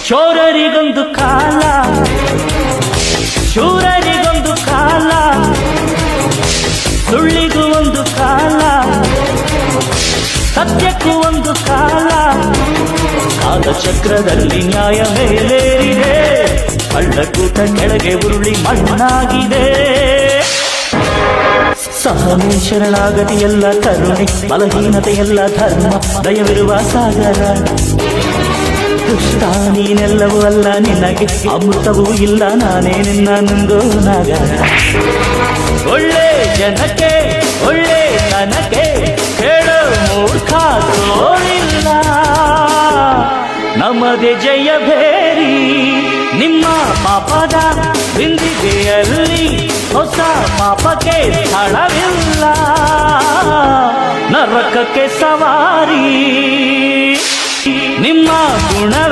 ಶೋರರಿಗೊಂದು ಕಾಲ, ಶೂರರಿಗೊಂದು ಕಾಲ, ಸುಳ್ಳಿಗೂ ಒಂದು ಕಾಲ, ಸತ್ಯಕ್ಕೂ ಒಂದು ಕಾಲ. ಕಾಲಚಕ್ರದಲ್ಲಿ ನ್ಯಾಯ ಮೇಲೇರಿದೆ, ಕಳ್ಳಕೂಟ ಕೆಳಗೆ ಉರುಳಿ ಮಣ್ಣಾಗಿದೆ. ಸಹನೆ ಶರಣಾಗತಿಯೆಲ್ಲ ಕರುಣೆ, ಬಲಹೀನತೆಯೆಲ್ಲ ಧರ್ಮ, ದಯವಿರುವ ಸಾಗರ. ದುಷ್ಟ ನೀನೆಲ್ಲವೂ ಅಲ್ಲ, ನಿನಗೆ ಅಮೃತವೂ ಇಲ್ಲ, ನಾನೇ ನಿನ್ನ ನುಂಗೋ ನಗರ. ಒಳ್ಳೆ ಜನಕ್ಕೆ ಒಳ್ಳೆ ತನಕ್ಕೆ ಹೇಳೋ ಮೂರ್ಖ ತೋರಿಲ್ಲ. ನಮ್ಮದೇ ಜಯ ಭೇರಿ, ನಿಮ್ಮ ಪಾಪದ ಬಿಂದಿಗೆಯಲ್ಲಿ ಹೊಸ ಪಾಪಕ್ಕೆ ಸ್ಥಳವಿಲ್ಲ. ನರಕಕ್ಕೆ ಸವಾರಿ ನಿಮ್ಮ ಗುಣ